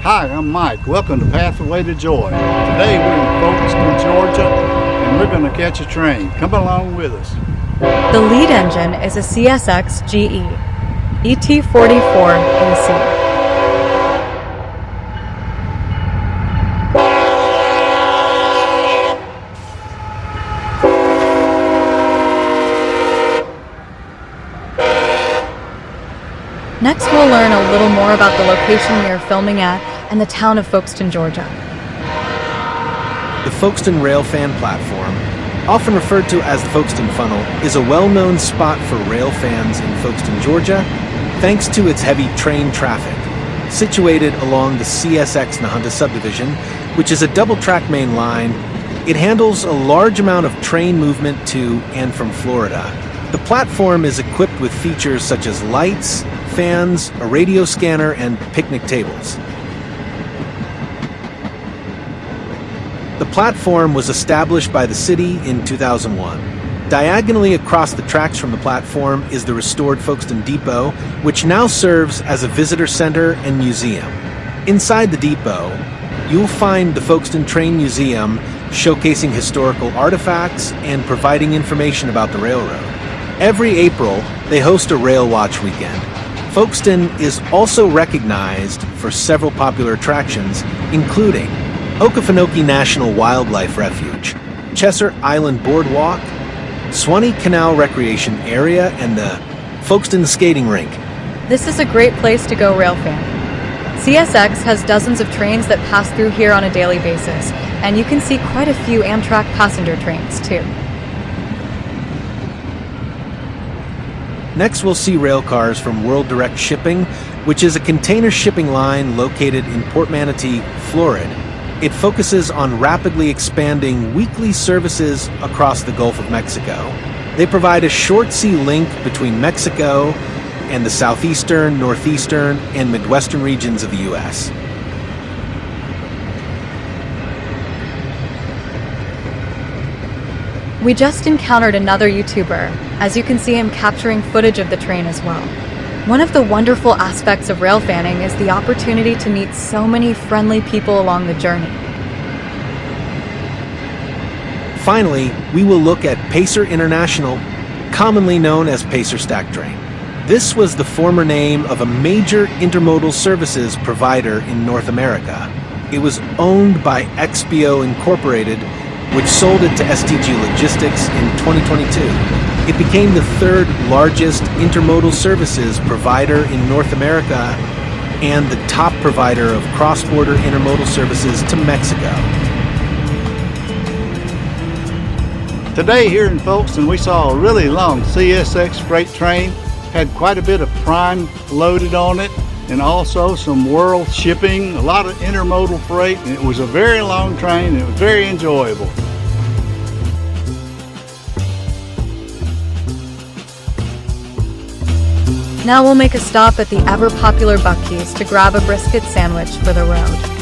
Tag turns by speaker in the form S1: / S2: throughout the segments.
S1: Hi, I'm Mike. Welcome to Pathway to Joy. Today we're in Folkston, Georgia, and we're going to catch a train. Come along with us.
S2: The lead engine is a CSX GE ET44 AC. Next, we'll learn a little more about the location we are filming at and the town of Folkston, Georgia.
S3: The Folkston railfan platform, often referred to as the Folkston Funnel, is a well-known spot for rail fans in Folkston, Georgia, thanks to its heavy train traffic. Situated along the CSX Nahunta subdivision, which is a double-track main line, it handles a large amount of train movement to and from Florida. The platform is equipped with features such as lights, fans, a radio scanner, and picnic tables. The platform was established by the city in 2001. Diagonally across the tracks from the platform is the restored Folkston Depot, which now serves as a visitor center and museum. Inside the depot, you'll find the Folkston Train Museum, showcasing historical artifacts and providing information about the railroad. Every April, they host a Rail Watch weekend. Folkston is also recognized for several popular attractions, including Okefenokee National Wildlife Refuge, Chesser Island Boardwalk, Swanee Canal Recreation Area, and the Folkston Skating Rink.
S2: This is a great place to go railfan. CSX has dozens of trains that pass through here on a daily basis, and you can see quite a few Amtrak passenger trains, too.
S3: Next, we'll see rail cars from World Direct Shipping, which is a container shipping line located in Port Manatee, Florida. It focuses on rapidly expanding weekly services across the Gulf of Mexico. They provide a short sea link between Mexico and the southeastern, northeastern, and midwestern regions of the U.S.
S2: We just encountered another YouTuber, as you can see him capturing footage of the train as well. One of the wonderful aspects of railfanning is the opportunity to meet so many friendly people along the journey.
S3: Finally, we will look at Pacer International, commonly known as Pacer Stack Train. This was the former name of a major intermodal services provider in North America. It was owned by XPO Incorporated, which sold it to STG Logistics in 2022. It became the third largest intermodal services provider in North America and the top provider of cross-border intermodal services to Mexico.
S1: Today here in Folkston, we saw a really long CSX freight train. Had quite a bit of prime loaded on it, and also some world shipping, a lot of intermodal freight, and it was a very long train, and it was very enjoyable.
S2: Now we'll make a stop at the ever-popular Buc-ee's to grab a brisket sandwich for the road.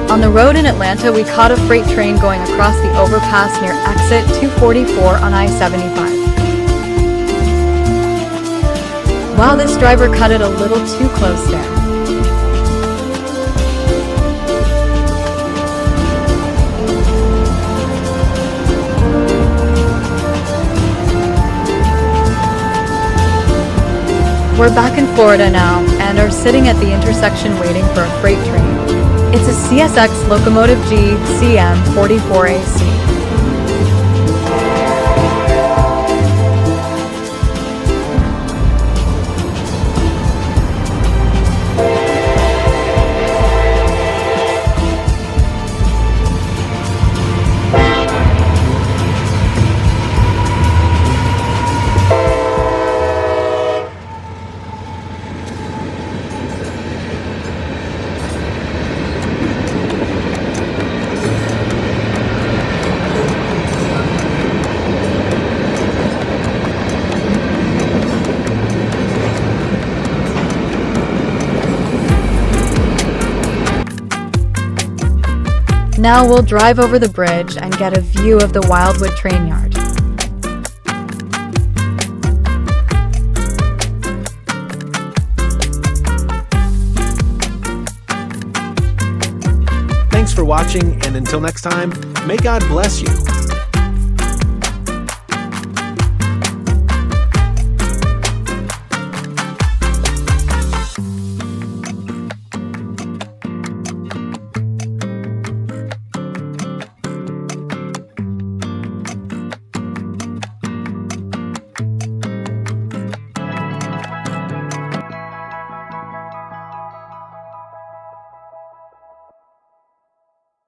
S2: On the road in Atlanta, we caught a freight train going across the overpass near exit 244 on I-75. Wow, this driver cut it a little too close there. We're back in Florida now and are sitting at the intersection waiting for a freight train. It's a CSX Locomotive G CM44AC. Now we'll drive over the bridge and get a view of the Wildwood train yard.
S3: Thanks for watching, and until next time, may God bless you.